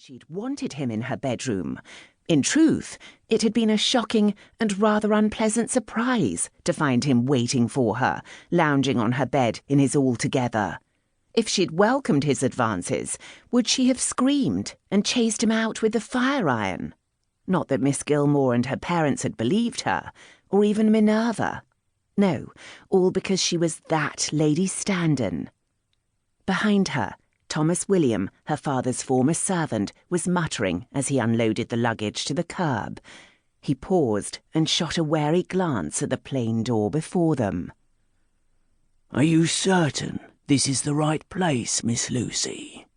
she'd wanted him in her bedroom. In truth, it had been a shocking and rather unpleasant surprise to find him waiting for her, lounging on her bed in his altogether. If she'd welcomed his advances, would she have screamed and chased him out with the fire-iron? Not that Miss Gilmore and her parents had believed her, or even Minerva. No, all because she was that Lady Standen. Behind her, Thomas William, her father's former servant, was muttering as he unloaded the luggage to the curb. He paused and shot a wary glance at the plain door before them. "Are you certain this is the right place, Miss Lucy?"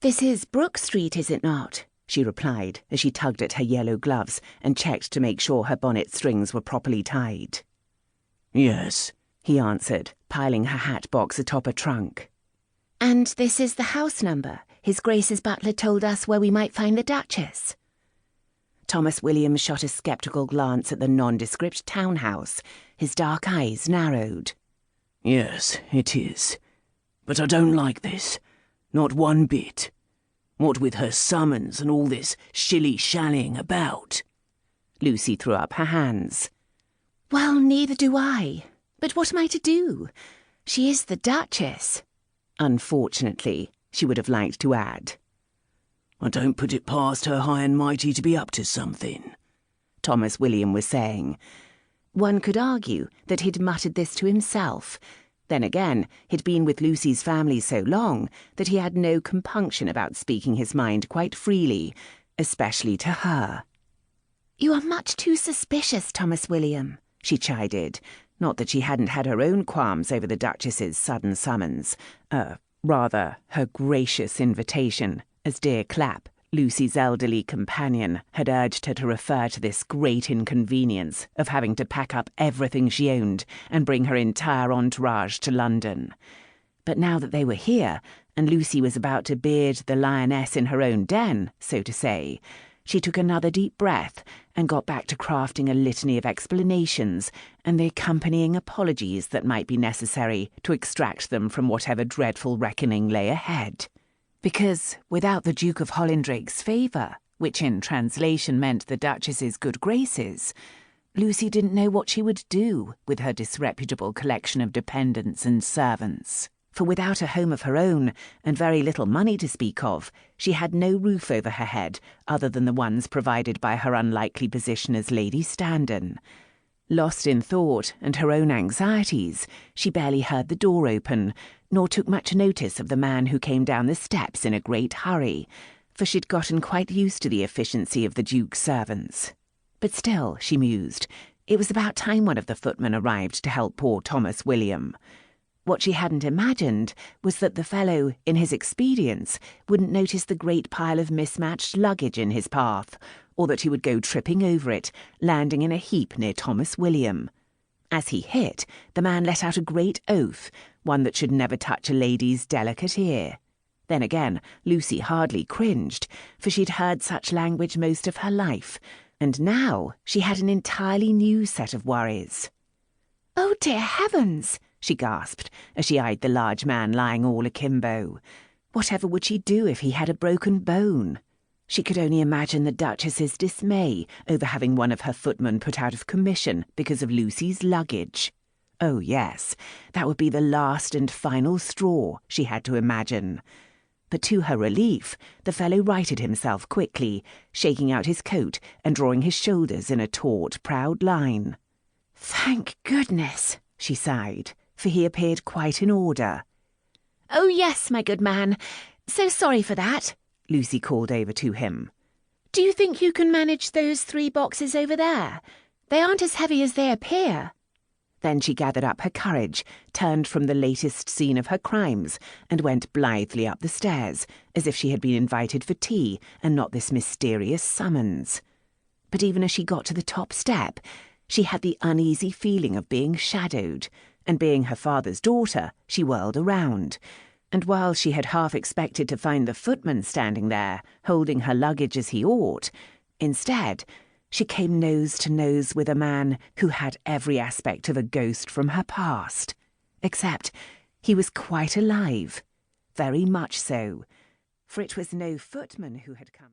"This is Brook Street, is it not?" she replied as she tugged at her yellow gloves and checked to make sure her bonnet strings were properly tied. "Yes," he answered, piling her hat box atop a trunk. "And this is the house number His Grace's butler told us where we might find the Duchess?" Thomas Williams shot a sceptical glance at the nondescript townhouse. His dark eyes narrowed. "Yes, it is. But I don't like this. Not one bit. What with her summons and all this shilly-shallying about." Lucy threw up her hands. "Well, neither do I. But what am I to do? She is the Duchess." Unfortunately, she would have liked to add. "I don't put it past her high and mighty to be up to something," Thomas William was saying. One could argue that he'd muttered this to himself. Then again, he'd been with Lucy's family so long that he had no compunction about speaking his mind quite freely, especially to her. "You are much too suspicious, Thomas William," she chided. Not that she hadn't had her own qualms over the Duchess's sudden summons. Rather, her gracious invitation, as dear Clapp, Lucy's elderly companion, had urged her to refer to this great inconvenience of having to pack up everything she owned and bring her entire entourage to London. But now that they were here, and Lucy was about to beard the lioness in her own den, so to say, she took another deep breath and got back to crafting a litany of explanations and the accompanying apologies that might be necessary to extract them from whatever dreadful reckoning lay ahead. Because without the Duke of Hollindrake's favour, which in translation meant the Duchess's good graces, Lucy didn't know what she would do with her disreputable collection of dependents and servants. For without a home of her own, and very little money to speak of, she had no roof over her head other than the ones provided by her unlikely position as Lady Standen. Lost in thought and her own anxieties, she barely heard the door open, nor took much notice of the man who came down the steps in a great hurry, for she'd gotten quite used to the efficiency of the Duke's servants. But still, she mused, it was about time one of the footmen arrived to help poor Thomas William. What she hadn't imagined was that the fellow, in his expedience, wouldn't notice the great pile of mismatched luggage in his path, or that he would go tripping over it, landing in a heap near Thomas William. As he hit, the man let out a great oath, one that should never touch a lady's delicate ear. Then again, Lucy hardly cringed, for she'd heard such language most of her life, and now she had an entirely new set of worries. "Oh, dear heavens!" she gasped, as she eyed the large man lying all akimbo. Whatever would she do if he had a broken bone? She could only imagine the Duchess's dismay over having one of her footmen put out of commission because of Lucy's luggage. Oh, yes, that would be the last and final straw, she had to imagine. But to her relief, the fellow righted himself quickly, shaking out his coat and drawing his shoulders in a taut, proud line. "Thank goodness," she sighed, for he appeared quite in order. "Oh, yes, my good man. So sorry for that," Lucy called over to him. "Do you think you can manage those 3 boxes over there? They aren't as heavy as they appear." Then she gathered up her courage, turned from the latest scene of her crimes, and went blithely up the stairs, as if she had been invited for tea and not this mysterious summons. But even as she got to the top step, she had the uneasy feeling of being shadowed, and being her father's daughter, she whirled around. And while she had half expected to find the footman standing there, holding her luggage as he ought, instead, she came nose to nose with a man who had every aspect of a ghost from her past. Except he was quite alive. Very much so. For it was no footman who had come.